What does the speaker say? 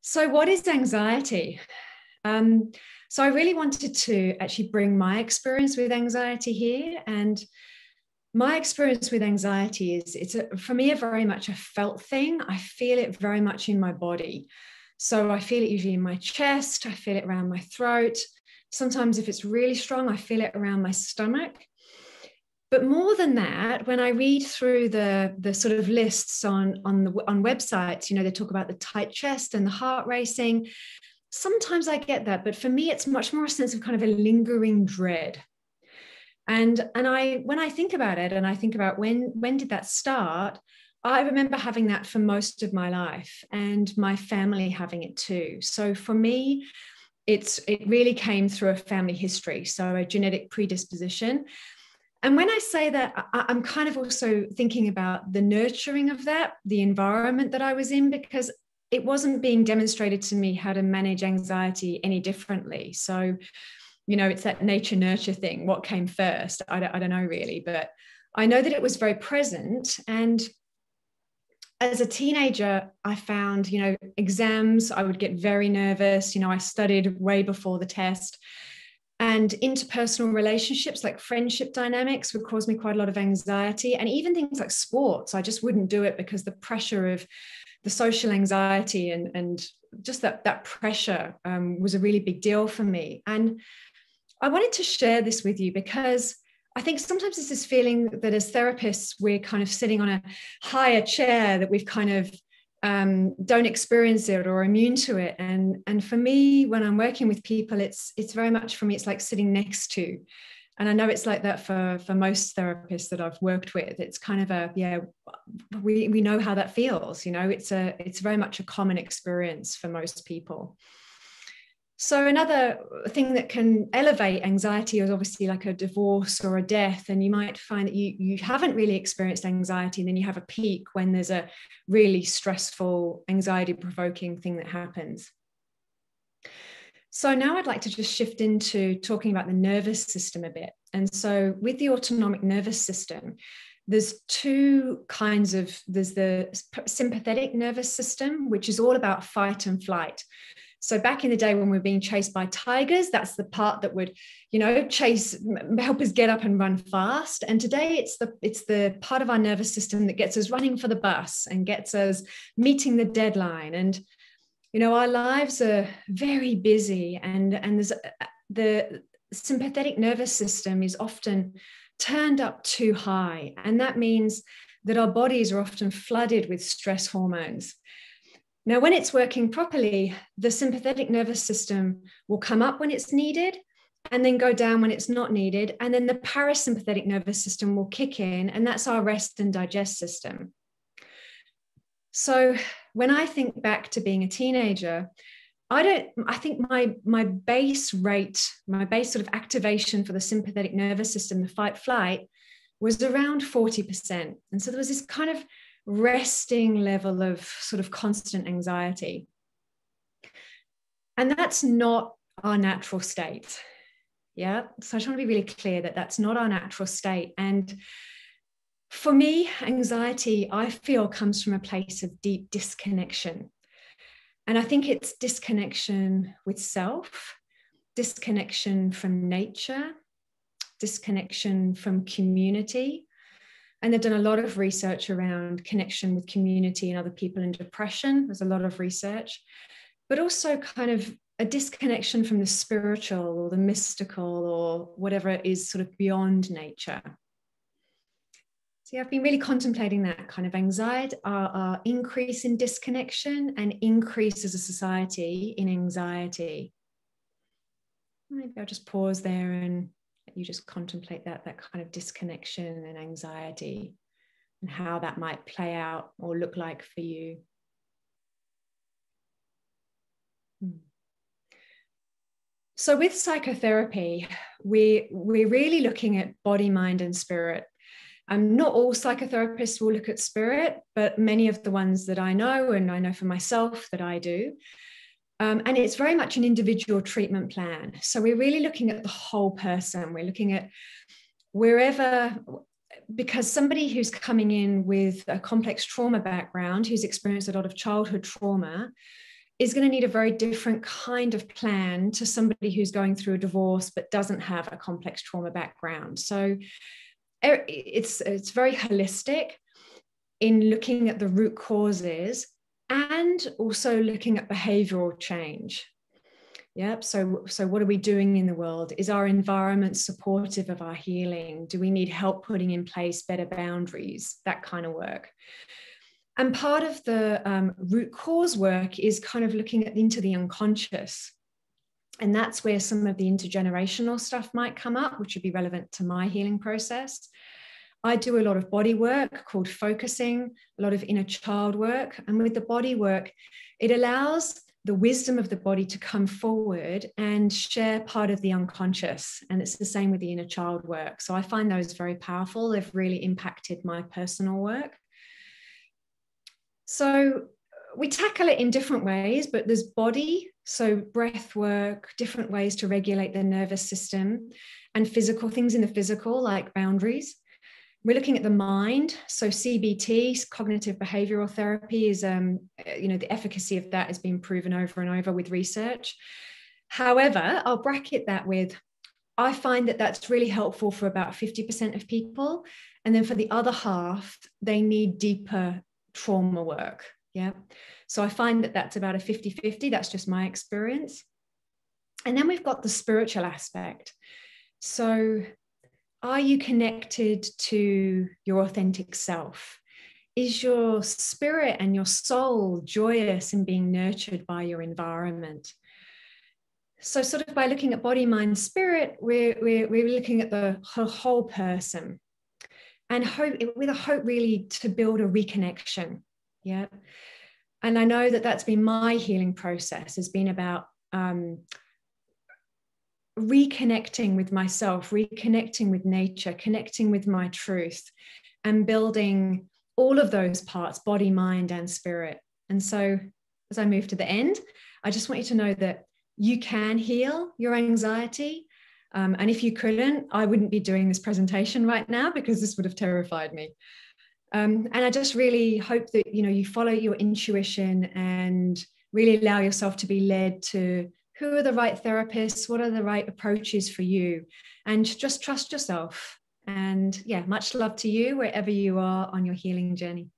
So what is anxiety? So I really wanted to actually bring my experience with anxiety here. And my experience with anxiety is, for me, very much a felt thing. I feel it very much in my body. So I feel it usually in my chest. I feel it around my throat. Sometimes if it's really strong, I feel it around my stomach. But more than that, when I read through the sort of lists on websites, they talk about the tight chest and the heart racing. Sometimes I get that, but for me, it's much more a sense of kind of a lingering dread. And when I think about it, and I think about when did that start, I remember having that for most of my life, and my family having it too. So for me, it really came through a family history, so a genetic predisposition. And when I say that, I'm kind of also thinking about the nurturing of that, the environment that I was in, because it wasn't being demonstrated to me how to manage anxiety any differently. So, it's that nature nurture thing. What came first? I don't know really, but I know that it was very present. And as a teenager, I found, exams, I would get very nervous. I studied way before the test. And interpersonal relationships, like friendship dynamics, would cause me quite a lot of anxiety. And even things like sports, I just wouldn't do it because the pressure of the social anxiety and just that pressure was a really big deal for me. And I wanted to share this with you because I think sometimes there's this feeling that as therapists, we're kind of sitting on a higher chair, that we've kind of don't experience it or immune to it. And for me, when I'm working with people, it's very much, for me, it's like sitting next to. And I know it's like that for most therapists that I've worked with. It's kind of we know how that feels. It's very much a common experience for most people. So another thing that can elevate anxiety is obviously like a divorce or a death. And you might find that you haven't really experienced anxiety, and then you have a peak when there's a really stressful, anxiety-provoking thing that happens. So now I'd like to just shift into talking about the nervous system a bit. And so with the autonomic nervous system, there's two kinds of, there's the sympathetic nervous system, which is all about fight and flight. So back in the day when we were being chased by tigers, that's the part that would, help us get up and run fast. And today it's the part of our nervous system that gets us running for the bus and gets us meeting the deadline. And, our lives are very busy, and there's the sympathetic nervous system is often turned up too high. And that means that our bodies are often flooded with stress hormones. Now, when it's working properly, the sympathetic nervous system will come up when it's needed and then go down when it's not needed. And then the parasympathetic nervous system will kick in, and that's our rest and digest system. So when I think back to being a teenager, I think my base rate, my base sort of activation for the sympathetic nervous system, the fight flight, was around 40%. And so there was this kind of resting level of sort of constant anxiety. And that's not our natural state. Yeah. So I just want to be really clear that that's not our natural state. And for me, anxiety, I feel, comes from a place of deep disconnection. And I think it's disconnection with self, disconnection from nature, disconnection from community. And they've done a lot of research around connection with community and other people in depression. There's a lot of research, but also kind of a disconnection from the spiritual or the mystical or whatever is sort of beyond nature. So I've been really contemplating that kind of anxiety, our increase in disconnection and increase as a society in anxiety. Maybe I'll just pause there and you just contemplate that kind of disconnection and anxiety and how that might play out or look like for you. So with psychotherapy, we're really looking at body, mind, and spirit. Not all psychotherapists will look at spirit, but many of the ones that I know, and I know for myself that I do. And it's very much an individual treatment plan. So we're really looking at the whole person. We're looking at wherever, because somebody who's coming in with a complex trauma background, who's experienced a lot of childhood trauma, is going to need a very different kind of plan to somebody who's going through a divorce but doesn't have a complex trauma background. So it's very holistic in looking at the root causes and also looking at behavioral change. Yep. So what are we doing in the world? Is our environment supportive of our healing? Do we need help putting in place better boundaries? That kind of work. And part of the root cause work is kind of looking into the unconscious. And that's where some of the intergenerational stuff might come up, which would be relevant to my healing process. I do a lot of body work called focusing, a lot of inner child work. And with the body work, it allows the wisdom of the body to come forward and share part of the unconscious. And it's the same with the inner child work. So I find those very powerful. They've really impacted my personal work. So we tackle it in different ways, but there's body, so breath work, different ways to regulate the nervous system, and physical things in the physical, like boundaries. We're looking at the mind. So CBT, cognitive behavioral therapy, is, the efficacy of that has been proven over and over with research. However, I'll bracket that with, I find that that's really helpful for about 50% of people. And then for the other half, they need deeper trauma work. Yeah. So I find that that's about a 50-50. That's just my experience. And then we've got the spiritual aspect. So are you connected to your authentic self? Is your spirit and your soul joyous and being nurtured by your environment? So sort of by looking at body, mind, spirit, we're looking at the whole person, and hope, with a hope really to build a reconnection. Yeah. And I know that that's been my healing process, has been about reconnecting with myself, reconnecting with nature, connecting with my truth, and building all of those parts, body, mind, and spirit. And so as I move to the end, I just want you to know that you can heal your anxiety. And if you couldn't, I wouldn't be doing this presentation right now, because this would have terrified me. And I just really hope that, you follow your intuition and really allow yourself to be led to who are the right therapists, what are the right approaches for you, and just trust yourself. And yeah, much love to you wherever you are on your healing journey.